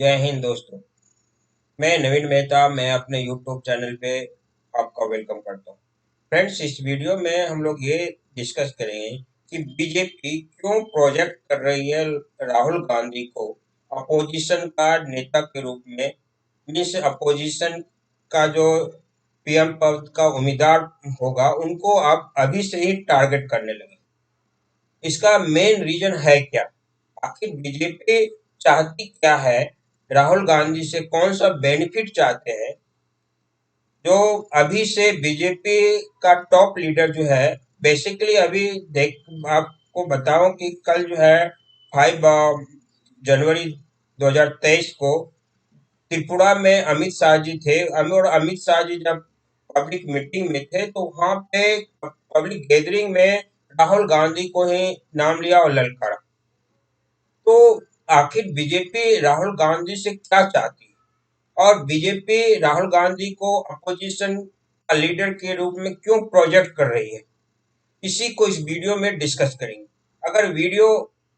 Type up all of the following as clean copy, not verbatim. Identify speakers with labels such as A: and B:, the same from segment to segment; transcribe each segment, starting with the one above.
A: जय हिंद दोस्तों। मैं नवीन मेहता, मैं अपने यूट्यूब चैनल पे आपका वेलकम करता हूँ। फ्रेंड्स, इस वीडियो में हम लोग ये डिस्कस करेंगे कि बीजेपी क्यों प्रोजेक्ट कर रही है राहुल गांधी को अपोजिशन का नेता के रूप में। मीन्स अपोजिशन का जो पीएम पद का उम्मीदवार होगा उनको आप अभी से ही टारगेट करने लगे। इसका मेन रीजन है क्या? आखिर बीजेपी चाहती क्या है? राहुल गांधी से कौन सा बेनिफिट चाहते हैं? जो अभी से बीजेपी का टॉप लीडर जो है, बेसिकली अभी देख आपको बताऊं कि कल जो है 5 जनवरी 2023 को त्रिपुरा में अमित शाह जी थे। और अमित शाह जी जब पब्लिक मीटिंग में थे तो वहां पे पब्लिक गैदरिंग में राहुल गांधी को ही नाम लिया और ललकारा। तो आखिर बीजेपी राहुल गांधी से क्या चाहती है और बीजेपी राहुल गांधी को अपोजिशन का लीडर के रूप में क्यों प्रोजेक्ट कर रही है, इसी को इस वीडियो में डिस्कस करेंगे। अगर वीडियो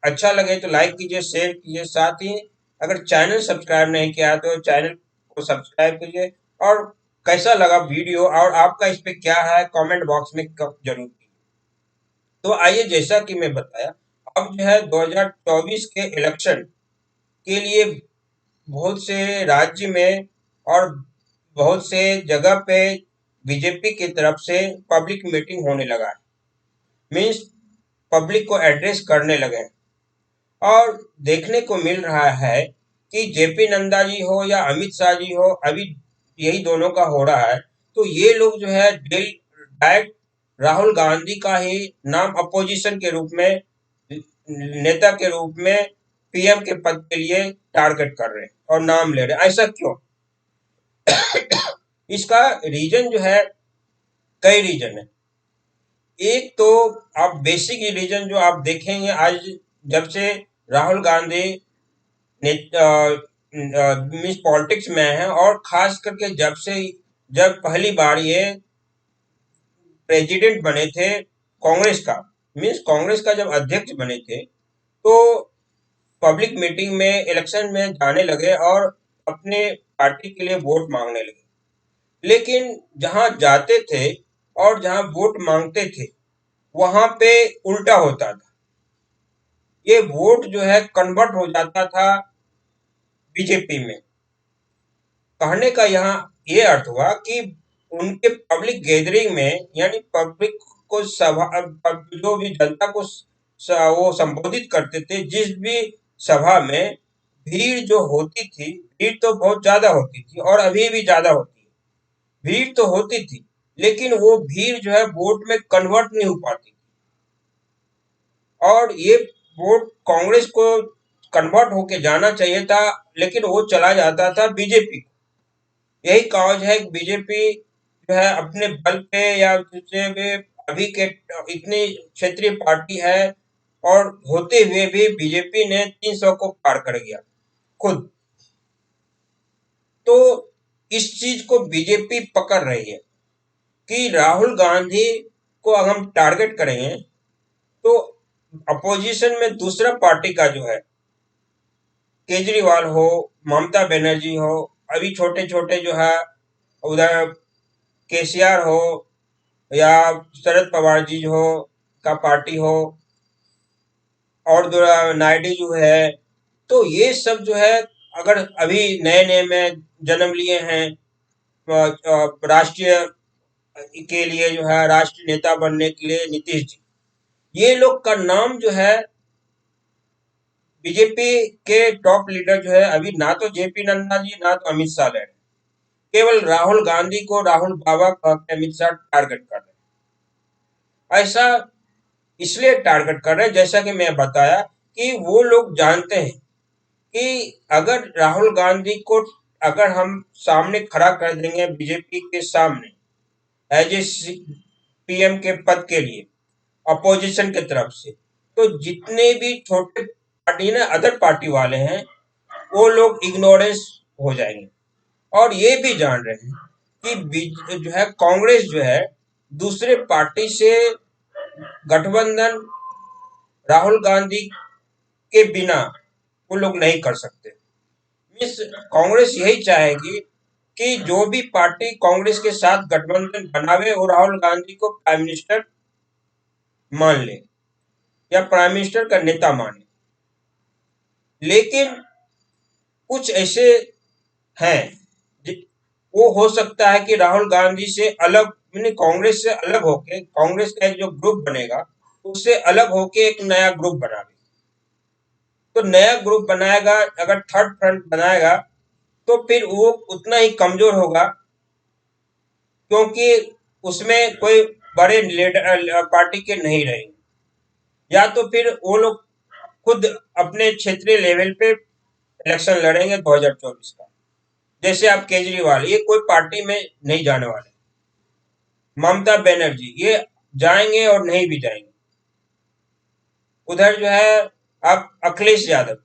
A: अच्छा लगे तो लाइक कीजिए, शेयर कीजिए, साथ ही अगर चैनल सब्सक्राइब नहीं किया तो चैनल को सब्सक्राइब कीजिए। और कैसा लगा वीडियो और आपका इस पे क्या है, कमेंट बॉक्स में जरूर कीजिए। तो आइए, जैसा कि मैं बताया, अब जो है 2024 के इलेक्शन के लिए बहुत से राज्य में और बहुत से जगह पे बीजेपी की तरफ से पब्लिक मीटिंग होने लगा है। मीन्स पब्लिक को एड्रेस करने लगे हैं। और देखने को मिल रहा है कि जेपी नड्डा जी हो या अमित शाह जी हो, अभी यही दोनों का हो रहा है। तो ये लोग जो है डायरेक्ट राहुल गांधी का ही नाम अपोजिशन के रूप में, नेता के रूप में पीएम के पद के लिए टारगेट कर रहे हैं और नाम ले रहे हैं। ऐसा क्यों? इसका रीजन जो है, कई रीजन है। एक तो आप बेसिक रीजन जो आप देखेंगे, आज जब से राहुल गांधी मीन्स पॉलिटिक्स में है और खास करके जब पहली बार ये प्रेसिडेंट बने थे कांग्रेस का, मीन्स कांग्रेस का जब अध्यक्ष बने थे, तो पब्लिक मीटिंग में, इलेक्शन में जाने लगे और अपने पार्टी के लिए वोट मांगने लगे। लेकिन जहां जाते थे और जहां वोट मांगते थे वहां पे उल्टा होता था। ये वोट जो है कन्वर्ट हो जाता था बीजेपी में। कहने का यहाँ ये अर्थ हुआ कि उनके पब्लिक गैदरिंग में, यानी पब्लिक को जो भी जनता को वो संबोधित करते थे, जिस भी सभा में भीड़ जो होती थी, भीड़ तो बहुत ज्यादा होती थी और अभी भी ज्यादा होती है। भीड़ तो होती थी लेकिन वो भीड़ जो है वोट में कन्वर्ट नहीं हो पाती। और ये वोट कांग्रेस को कन्वर्ट होके जाना चाहिए था, लेकिन वो चला जाता था बीजेपी को। यही काज है कि बीजेपी जो है अपने बल पे या दूसरे पे, अभी के इतनी क्षेत्रीय पार्टी है और होते हुए भी बीजेपी ने 300 को पार कर गया खुद। तो इस चीज को बीजेपी पकड़ रही है कि राहुल गांधी को अगर हम टारगेट करेंगे तो अपोजिशन में दूसरा पार्टी का जो है, केजरीवाल हो, ममता बनर्जी हो, अभी छोटे छोटे जो है उधर केसीआर हो या शरद पवार जी हो का पार्टी हो, और जो नायडू जो है, तो ये सब जो है, अगर अभी नए नए में जन्म लिए हैं राष्ट्रीय के लिए, जो है राष्ट्रीय नेता बनने के लिए नीतीश जी, ये लोग का नाम जो है बीजेपी के टॉप लीडर जो है, अभी ना तो जेपी नड्डा जी ना तो अमित शाह ले रहे, केवल राहुल गांधी को राहुल बाबा कह के अमित शाह टारगेट कर रहे। ऐसा इसलिए टारगेट कर रहे हैं, जैसा कि मैं बताया, कि वो लोग जानते हैं कि अगर राहुल गांधी को अगर हम सामने खड़ा कर देंगे बीजेपी के सामने एज ए पीएम के पद के लिए अपोजिशन के तरफ से, तो जितने भी छोटे पार्टी ना, अदर पार्टी वाले हैं, वो लोग इग्नोरेंस हो जाएंगे। और ये भी जान रहे हैं कि जो है कांग्रेस जो है दूसरे पार्टी से गठबंधन राहुल गांधी के बिना वो लोग नहीं कर सकते। इस कांग्रेस यही चाहेगी कि जो भी पार्टी कांग्रेस के साथ गठबंधन बनावे और राहुल गांधी को प्राइम मिनिस्टर मान ले या प्राइम मिनिस्टर का नेता माने। लेकिन कुछ ऐसे हैं, वो हो सकता है कि राहुल गांधी से अलग, यानी कांग्रेस से अलग होके, कांग्रेस का एक जो ग्रुप बनेगा उससे अलग होके एक नया ग्रुप बनावे। तो नया ग्रुप बनाएगा, अगर थर्ड फ्रंट बनाएगा तो फिर वो उतना ही कमजोर होगा, क्योंकि उसमें कोई बड़े लीडर पार्टी के नहीं रहेंगे, या तो फिर वो लोग खुद अपने क्षेत्रीय लेवल पे इलेक्शन लड़ेंगे 2024 का। जैसे आप केजरीवाल, ये कोई पार्टी में नहीं जाने वाले। ममता बनर्जी ये जाएंगे और नहीं भी जाएंगे। उधर जो है आप अखिलेश यादव,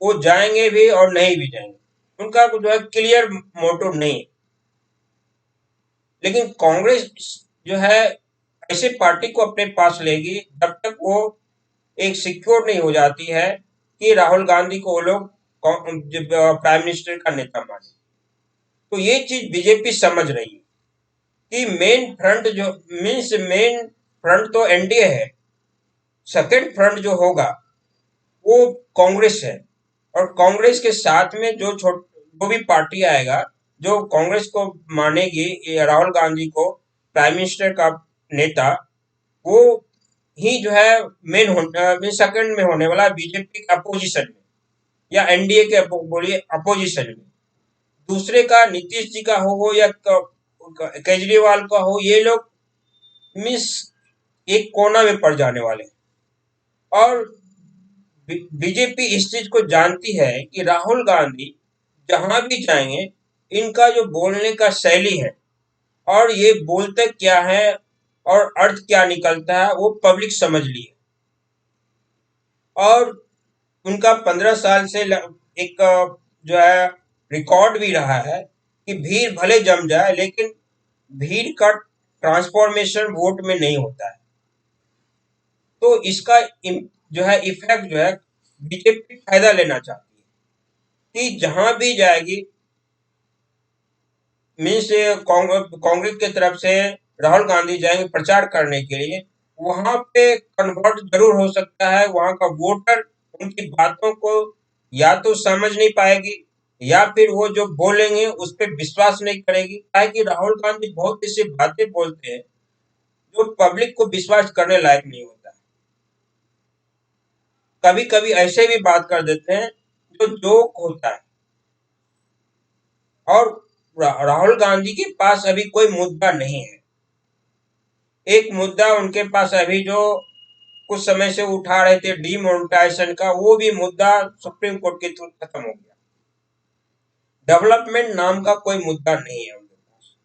A: वो जाएंगे भी और नहीं भी जाएंगे। उनका जो है क्लियर मोटिव नहीं है। लेकिन कांग्रेस जो है ऐसे पार्टी को अपने पास लेगी जब तक वो एक सिक्योर नहीं हो जाती है कि राहुल गांधी को वो लोग प्राइम मिनिस्टर का नेता माने। तो ये चीज बीजेपी समझ रही है कि मेन फ्रंट जो मीन्स मेन फ्रंट तो एनडीए है, सेकेंड फ्रंट जो होगा वो कांग्रेस है। और कांग्रेस के साथ में जो भी पार्टी आएगा जो कांग्रेस को मानेगी, ये राहुल गांधी को प्राइम मिनिस्टर का नेता, वो ही जो है मेन सेकंड में होने वाला बीजेपी के अपोजिशन में या एनडीए के बोलिए अपोजिशन में। दूसरे का नीतीश जी का हो या केजरीवाल का हो, ये लोग मिस एक कोना में पड़ जाने वाले। और बीजेपी इस चीज को जानती है कि राहुल गांधी जहां भी जाएंगे, इनका जो बोलने का शैली है और ये बोलते क्या है और अर्थ क्या निकलता है वो पब्लिक समझ ली है। और उनका 15 साल से एक जो है रिकॉर्ड भी रहा है कि भीड़ भले जम जाए लेकिन भीड़ का ट्रांसफॉर्मेशन वोट में नहीं होता है। तो इसका जो है इफेक्ट जो है बीजेपी फायदा लेना चाहती है कि जहां भी जाएगी, मीन्स कांग्रेस की तरफ से राहुल गांधी जाएंगे प्रचार करने के लिए, वहां पे कन्वर्ट जरूर हो सकता है। वहां का वोटर उनकी बातों को या तो समझ नहीं पाएगी या फिर वो जो बोलेंगे उस पर विश्वास नहीं करेगी। कि राहुल गांधी बहुत ऐसी बातें बोलते हैं जो पब्लिक को विश्वास करने लायक नहीं होता है। कभी कभी ऐसे भी बात कर देते हैं जो जोक होता है। और राहुल गांधी के पास अभी कोई मुद्दा नहीं है। एक मुद्दा उनके पास अभी जो कुछ समय से उठा रहे थे डीमोनेटाइजेशन का, वो भी मुद्दा सुप्रीम कोर्ट के थ्रू खत्म हो गया। डेवलपमेंट नाम का कोई मुद्दा नहीं है उनके पास,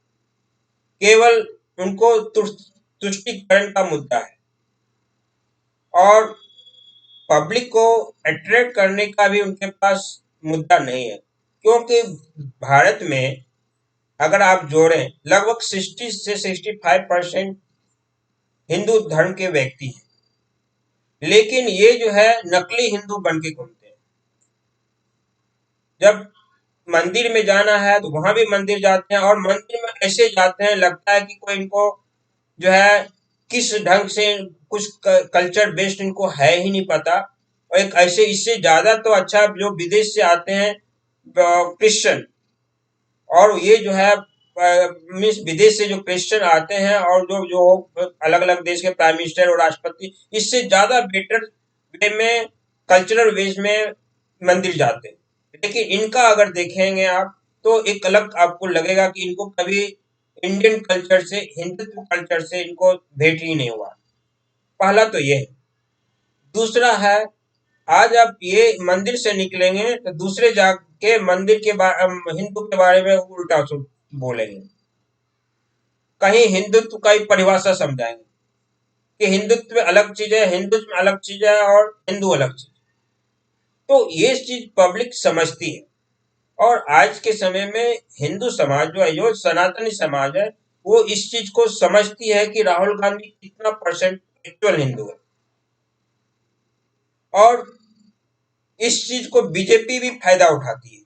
A: केवल उनको तुष्टिकरण का मुद्दा है। और पब्लिक को अट्रैक्ट करने का भी उनके पास मुद्दा नहीं है, क्योंकि भारत में अगर आप जोड़ें लगभग 60 से 65% हिंदू धर्म के व्यक्ति हैं। लेकिन ये जो है नकली हिंदू बन के घूमते हैं। जब मंदिर में जाना है तो वहां भी मंदिर जाते हैं, और मंदिर में ऐसे जाते हैं लगता है कि कोई इनको जो है किस ढंग से कुछ कल्चर बेस्ड इनको है ही नहीं पता। और एक ऐसे इससे ज्यादा तो अच्छा जो विदेश से आते हैं क्रिश्चियन, और ये जो है मीन्स विदेश से जो क्रिश्चियन आते हैं और जो जो अलग अलग देश के प्राइम मिनिस्टर और राष्ट्रपति, इससे ज्यादा बेटर वे में कल्चरल वेज में मंदिर जाते हैं। लेकिन इनका अगर देखेंगे आप तो एक अलग आपको लगेगा कि इनको कभी इंडियन कल्चर से, हिंदुत्व कल्चर से इनको भेंट ही नहीं हुआ। पहला तो ये है। दूसरा है, आज आप ये मंदिर से निकलेंगे तो दूसरे जाके मंदिर के हिंदू के बारे में उल्टा बोलेंगे, कहीं हिंदुत्व का ही परिभाषा समझाएंगे कि हिंदुत्व अलग चीज है, हिंदुत्व अलग चीज है और हिंदू अलग चीज। तो ये चीज पब्लिक समझती है। और आज के समय में हिंदू समाज जो है, जो सनातनी समाज है, वो इस चीज को समझती है कि राहुल गांधी कितना परसेंट एक्चुअल हिंदू है। और इस चीज को बीजेपी भी फायदा उठाती है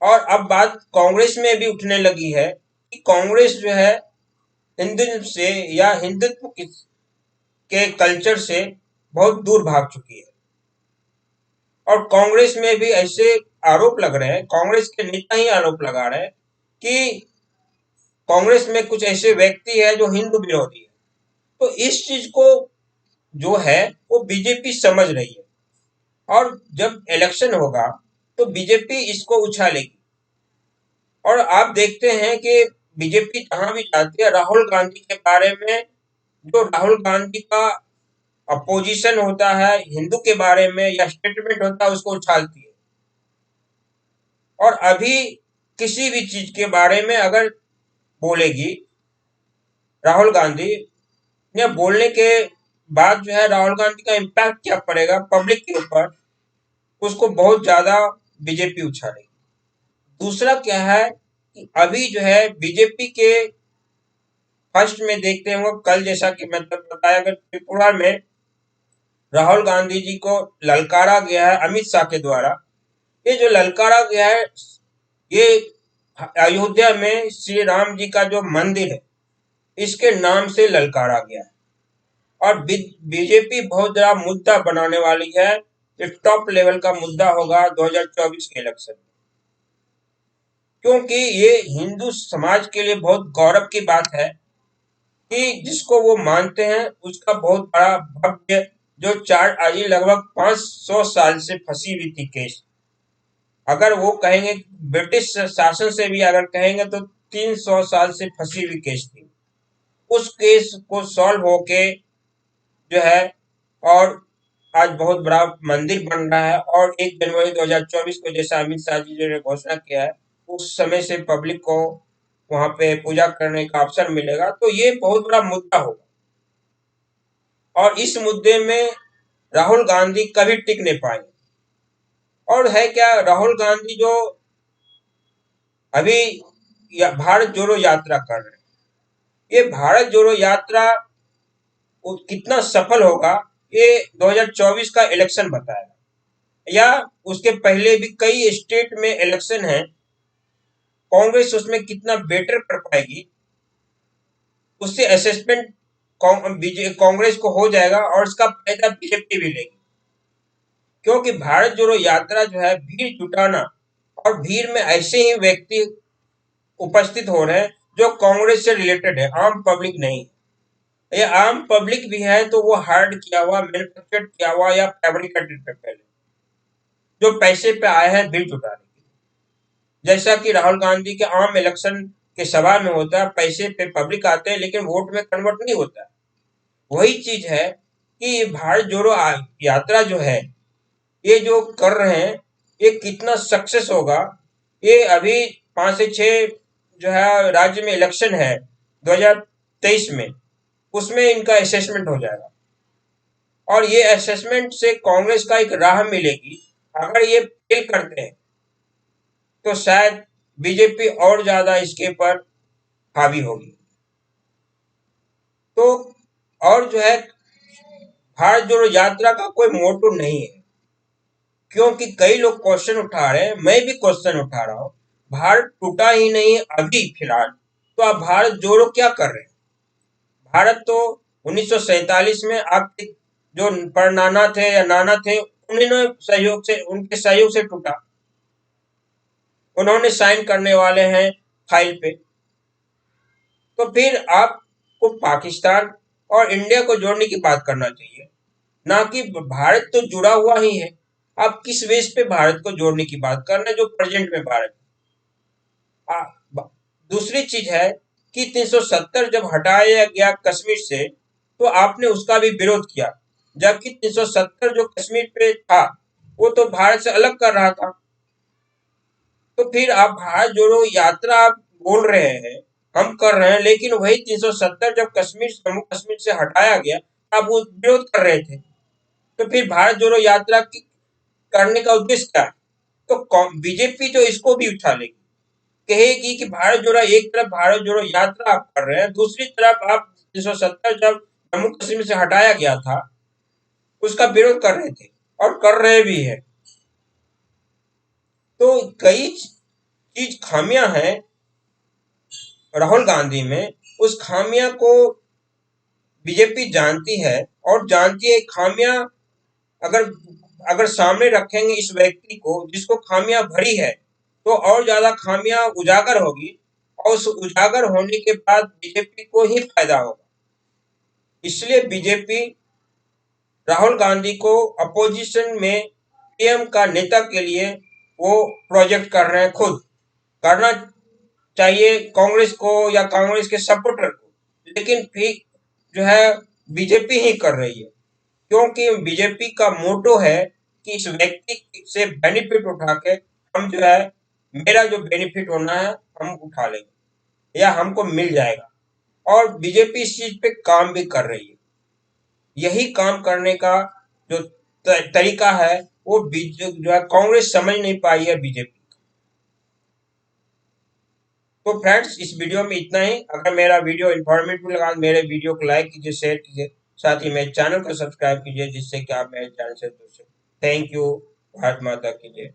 A: और अब बात कांग्रेस में भी उठने लगी है कि कांग्रेस जो है हिंदुत्व से या हिंदुत्व के कल्चर से बहुत दूर भाग चुकी है। और कांग्रेस में भी ऐसे आरोप लग रहे हैं, कांग्रेस के नेता ही आरोप लगा रहे हैं कि कांग्रेस में कुछ ऐसे व्यक्ति है जो हिंदू विरोधी है। तो इस चीज को जो है वो बीजेपी समझ रही है, और जब इलेक्शन होगा तो बीजेपी इसको उछालेगी। और आप देखते हैं कि बीजेपी जहां भी जाती है, राहुल गांधी के बारे में, जो राहुल गांधी का अपोजिशन होता है हिंदू के बारे में या स्टेटमेंट होता है, उसको उछालती है। और अभी किसी भी चीज के बारे में अगर बोलेगी राहुल गांधी, या बोलने के बाद जो है राहुल गांधी का इम्पैक्ट क्या पड़ेगा पब्लिक के ऊपर, उसको बहुत ज्यादा बीजेपी उछालेगी। दूसरा क्या है कि अभी जो है बीजेपी के फर्स्ट में देखते हैं, वो कल जैसा कि मतलब बताया, अगर त्रिपुरा में राहुल गांधी जी को ललकारा गया है अमित शाह के द्वारा। ये जो ललकारा गया है, ये अयोध्या में श्री राम जी का जो मंदिर है इसके नाम से ललकारा गया है। और बीजेपी बहुत बड़ा मुद्दा बनाने वाली है, ये टॉप लेवल का मुद्दा होगा 2024 के इलेक्शन में, क्योंकि ये हिंदू समाज के लिए बहुत गौरव की बात है कि जिसको वो मानते हैं उसका बहुत बड़ा भव्य, जो चार आज लगभग 500 साल से फंसी हुई थी केस, अगर वो कहेंगे ब्रिटिश शासन से भी अगर कहेंगे तो 300 साल से फंसी हुई केस थी, उस केस को सॉल्व होके जो है, और आज बहुत बड़ा मंदिर बन रहा है। और 1 जनवरी 2024 को जैसा अमित शाह जी ने घोषणा किया है, उस समय से पब्लिक को वहां पे पूजा करने का अवसर मिलेगा। तो ये बहुत बड़ा मुद्दा होगा, और इस मुद्दे में राहुल गांधी कभी टिक नहीं पाएंगे। और है क्या, राहुल गांधी जो अभी भारत जोड़ो यात्रा कर रहे हैं, ये भारत जोड़ो यात्रा कितना सफल होगा ये 2024 का इलेक्शन बताएगा, या उसके पहले भी कई स्टेट में इलेक्शन है, कांग्रेस उसमें कितना बेटर कर पाएगी, उससे असेसमेंट कांग्रेस को हो जाएगा, और इसका फायदा बीजेपी भी लेगी। क्योंकि भारत जोड़ो यात्रा जो है भीड़ जुटाना, और भीड़ में ऐसे ही व्यक्ति उपस्थित हो रहे हैं जो कांग्रेस से रिलेटेड है, आम पब्लिक नहीं। ये आम पब्लिक भी है तो वो हार्ड किया हुआ, मैन्युफैक्चर्ड किया हुआ या फैब्रिकेटेड पे पहले, जो पैसे पे आए हैं भीड़ जुटाने के लिए। जैसा कि राहुल गांधी के आम इलेक्शन के सभा में होता है, पैसे पे पब्लिक आते हैं लेकिन वोट में कन्वर्ट नहीं होता है। वही चीज है कि ये भारत जोड़ो यात्रा जो है, ये जो कर रहे हैं, ये कितना सक्सेस होगा, ये अभी 5 से 6 जो है राज्य में इलेक्शन है 2023 में, उसमें इनका असेसमेंट हो जाएगा। और ये असेसमेंट से कांग्रेस का एक राह मिलेगी। अगर ये फेल करते हैं तो शायद बीजेपी और ज्यादा इसके ऊपर हावी होगी। तो और जो है, भारत जोड़ो यात्रा का कोई मोटो नहीं है, क्योंकि कई लोग क्वेश्चन उठा रहे हैं, मैं भी क्वेश्चन उठा रहा हूं। भारत टूटा ही नहीं अभी फिलहाल, तो आप भारत जोड़ो क्या कर रहे हैं? भारत तो 1947 में आपके जो परनाना थे या नाना थे, उन्होंने सहयोग से, उनके सहयोग से टूटा, उन्होंने साइन करने वाले हैं फाइल पे। तो फिर आपको पाकिस्तान और इंडिया को जोड़ने की बात करना चाहिए, ना कि भारत तो जुड़ा हुआ ही है। आप किस बेस पे भारत को जोड़ने की बात कर रहे हैं जो प्रेजेंट में भारत। दूसरी चीज है कि 370 जब हटाया गया कश्मीर से, तो आपने उसका भी विरोध किया, जबकि 370 जो कश्मीर पे था वो तो भारत से अलग कर रहा था। तो फिर आप भारत जोड़ो यात्रा आप बोल रहे हैं, हम कर रहे हैं, लेकिन वही 370 जब कश्मीर, जम्मू कश्मीर से हटाया गया, आप वो विरोध कर रहे थे। तो फिर भारत जोड़ो यात्रा की करने का उद्देश्य क्या है? तो बीजेपी जो इसको भी उछालेगी, कहेगी कि भारत जोड़ो, एक तरफ भारत जोड़ो यात्रा आप कर रहे हैं, दूसरी तरफ आप 370 जब जम्मू कश्मीर से हटाया गया था उसका विरोध कर रहे थे, और कर रहे भी है। तो कई चीज खामियां हैं राहुल गांधी में, उस खामियां को बीजेपी जानती है और जानती है खामियां अगर अगर सामने रखेंगे इस व्यक्ति को जिसको खामियां भरी है तो और ज्यादा खामियां उजागर होगी और उस उजागर होने के बाद बीजेपी को ही फायदा होगा। इसलिए बीजेपी राहुल गांधी को अपोजिशन में पीएम का नेता के लिए वो प्रोजेक्ट कर रहे हैं, खुद करना चाहिए कांग्रेस को या कांग्रेस के सपोर्टर को, लेकिन फिर जो है बीजेपी ही कर रही है, क्योंकि बीजेपी का मोटो है कि इस व्यक्ति से बेनिफिट उठा के हम जो है मेरा जो बेनिफिट होना है हम उठा लेंगे या हमको मिल जाएगा, और बीजेपी इस चीज पे काम भी कर रही है। यही काम करने का जो तरीका है वो जो है कांग्रेस समझ नहीं पाई है बीजेपी। तो फ्रेंड्स इस वीडियो में इतना ही। अगर मेरा वीडियो इन्फॉर्मेटिव लगा तो मेरे वीडियो को लाइक कीजिए, शेयर कीजिए, साथ ही मेरे चैनल को सब्सक्राइब कीजिए जिससे कि आप मेरे चैनल से जुड़ सकें। Thank you. भारत माता की जय।